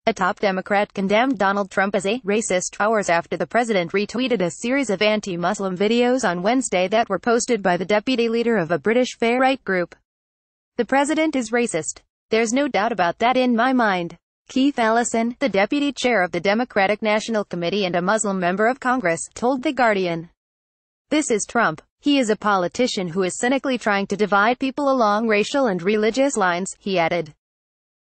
A top Democrat condemned Donald Trump as a racist hours after the president retweeted a series of anti-Muslim videos on Wednesday that were posted by the deputy leader of a British far-right group. "The president is racist. There's no doubt about that in my mind," Keith Ellison, the deputy chair of the Democratic National Committee and a Muslim member of Congress, told The Guardian. "This is Trump. He is a politician who is cynically trying to divide people along racial and religious lines," he added.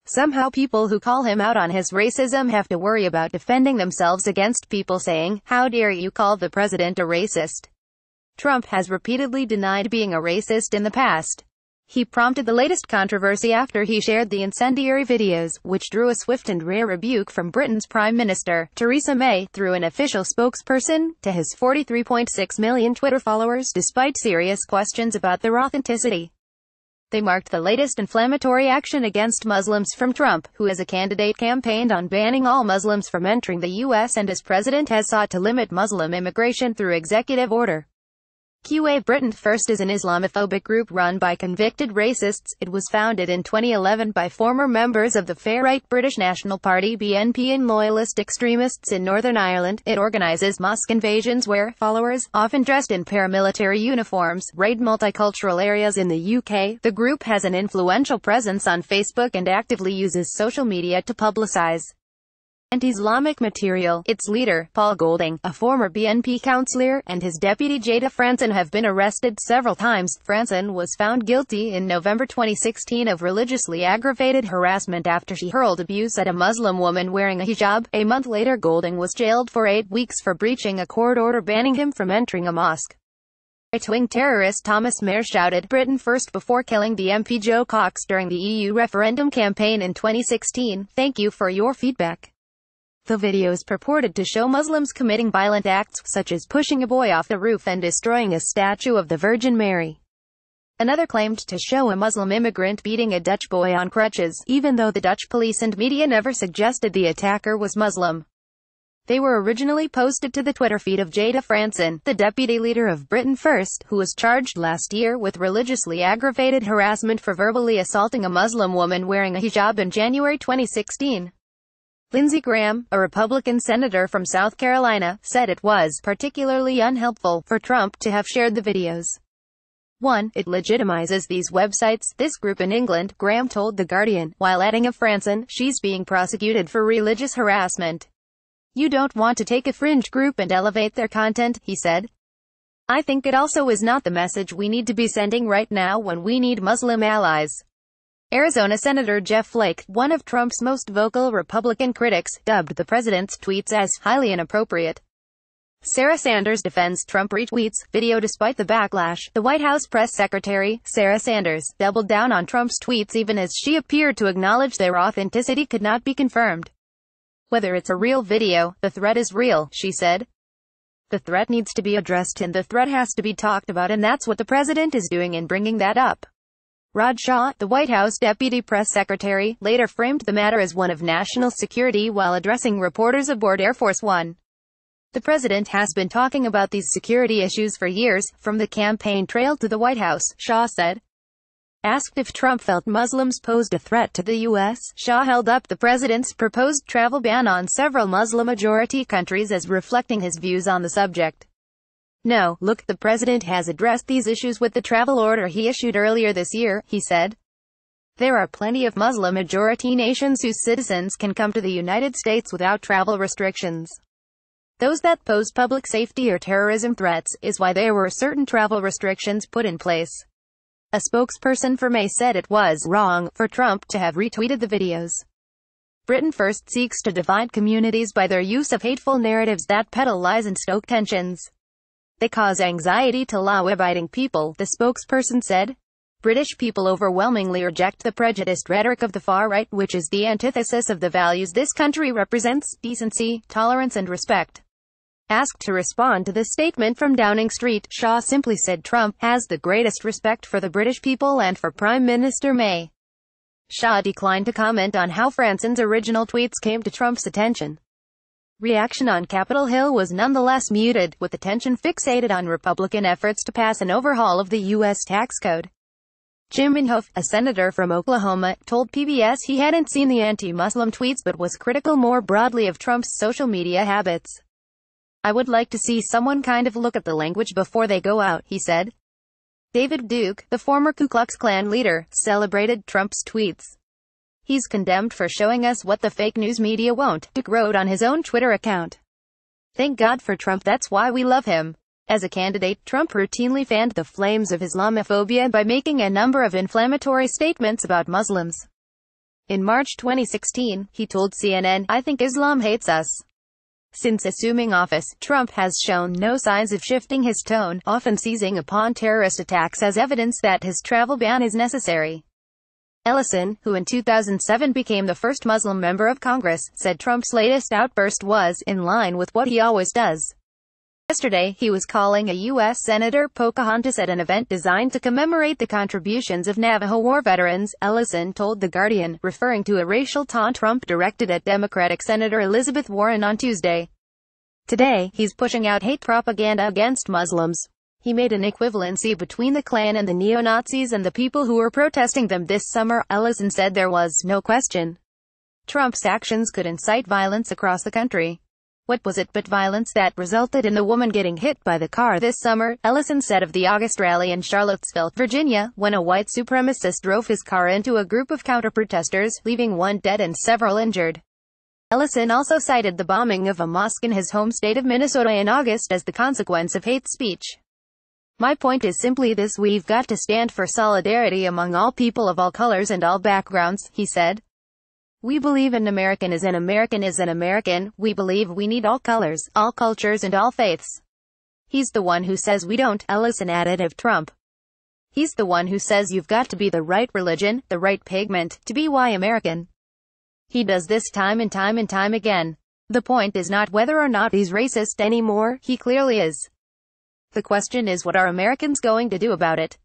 "Somehow people who call him out on his racism have to worry about defending themselves against people saying, 'How dare you call the president a racist?'" Trump has repeatedly denied being a racist in the past. He prompted the latest controversy after he shared the incendiary videos, which drew a swift and rare rebuke from Britain's Prime Minister, Theresa May, through an official spokesperson, to his 43.6 million Twitter followers, despite serious questions about their authenticity. They marked the latest inflammatory action against Muslims from Trump, who as a candidate campaigned on banning all Muslims from entering the U.S. and as president has sought to limit Muslim immigration through executive order. QA Britain First is an Islamophobic group run by convicted racists. It was founded in 2011 by former members of the far-right British National Party (BNP) and loyalist extremists in Northern Ireland. It organises mosque invasions where followers, often dressed in paramilitary uniforms, raid multicultural areas in the UK. The group has an influential presence on Facebook and actively uses social media to publicise anti-Islamic material. Its leader, Paul Golding, a former BNP councillor, and his deputy Jada Franson have been arrested several times. Franson was found guilty in November 2016 of religiously aggravated harassment after she hurled abuse at a Muslim woman wearing a hijab. A month later, Golding was jailed for 8 weeks for breaching a court order banning him from entering a mosque. Right-wing terrorist Thomas Mair shouted, "Britain first" before killing the MP Joe Cox during the EU referendum campaign in 2016. Thank you for your feedback. The videos purported to show Muslims committing violent acts, such as pushing a boy off the roof and destroying a statue of the Virgin Mary. Another claimed to show a Muslim immigrant beating a Dutch boy on crutches, even though the Dutch police and media never suggested the attacker was Muslim. They were originally posted to the Twitter feed of Jada Franson, the deputy leader of Britain First, who was charged last year with religiously aggravated harassment for verbally assaulting a Muslim woman wearing a hijab in January 2016. Lindsey Graham, a Republican senator from South Carolina, said it was particularly unhelpful for Trump to have shared the videos. 1. It legitimizes these websites, this group in England, Graham told The Guardian, while adding of Franson, she's being prosecuted for religious harassment. "You don't want to take a fringe group and elevate their content," he said. "I think it also is not the message we need to be sending right now when we need Muslim allies." Arizona Senator Jeff Flake, one of Trump's most vocal Republican critics, dubbed the president's tweets as highly inappropriate. Sarah Sanders defends Trump retweets video despite the backlash. The White House press secretary, Sarah Sanders, doubled down on Trump's tweets even as she appeared to acknowledge their authenticity could not be confirmed. "Whether it's a real video, the threat is real," she said. "The threat needs to be addressed and the threat has to be talked about, and that's what the president is doing in bringing that up." Rod Shaw, the White House deputy press secretary, later framed the matter as one of national security while addressing reporters aboard Air Force One. "The president has been talking about these security issues for years, from the campaign trail to the White House," Shaw said. Asked if Trump felt Muslims posed a threat to the U.S., Shaw held up the president's proposed travel ban on several Muslim-majority countries as reflecting his views on the subject. "No, look, the president has addressed these issues with the travel order he issued earlier this year," he said. "There are plenty of Muslim-majority nations whose citizens can come to the United States without travel restrictions. Those that pose public safety or terrorism threats is why there were certain travel restrictions put in place." A spokesperson for May said it was wrong for Trump to have retweeted the videos. Britain First seeks to divide communities by their use of hateful narratives that peddle lies and stoke tensions. "They cause anxiety to law-abiding people," the spokesperson said. "British people overwhelmingly reject the prejudiced rhetoric of the far right, which is the antithesis of the values this country represents: decency, tolerance and respect." Asked to respond to the statement from Downing Street, Shaw simply said Trump has the greatest respect for the British people and for Prime Minister May. Shaw declined to comment on how Franson's original tweets came to Trump's attention. Reaction on Capitol Hill was nonetheless muted, with attention fixated on Republican efforts to pass an overhaul of the U.S. tax code. Jim Inhofe, a senator from Oklahoma, told PBS he hadn't seen the anti-Muslim tweets but was critical more broadly of Trump's social media habits. "I would like to see someone kind of look at the language before they go out," he said. David Duke, the former Ku Klux Klan leader, celebrated Trump's tweets. "He's condemned for showing us what the fake news media won't," Duke wrote on his own Twitter account. "Thank God for Trump, that's why we love him." As a candidate, Trump routinely fanned the flames of Islamophobia by making a number of inflammatory statements about Muslims. In March 2016, he told CNN, "I think Islam hates us." Since assuming office, Trump has shown no signs of shifting his tone, often seizing upon terrorist attacks as evidence that his travel ban is necessary. Ellison, who in 2007 became the first Muslim member of Congress, said Trump's latest outburst was in line with what he always does. Yesterday, he was calling a U.S. Senator Pocahontas at an event designed to commemorate the contributions of Navajo War veterans, Ellison told The Guardian, referring to a racial taunt Trump directed at Democratic Senator Elizabeth Warren on Tuesday. Today, he's pushing out hate propaganda against Muslims. He made an equivalency between the Klan and the neo-Nazis and the people who were protesting them this summer. Ellison said there was no question Trump's actions could incite violence across the country. "What was it but violence that resulted in the woman getting hit by the car this summer?" Ellison said of the August rally in Charlottesville, Virginia, when a white supremacist drove his car into a group of counter-protesters, leaving one dead and several injured. Ellison also cited the bombing of a mosque in his home state of Minnesota in August as the consequence of hate speech. "My point is simply this: we've got to stand for solidarity among all people of all colors and all backgrounds," he said. "We believe an American is an American is an American. We believe we need all colors, all cultures and all faiths." He's the one who says we don't, Ellison added of Trump. He's the one who says you've got to be the right religion, the right pigment, to be why American. He does this time and time and time again. The point is not whether or not he's racist anymore, he clearly is. The question is, what are Americans going to do about it?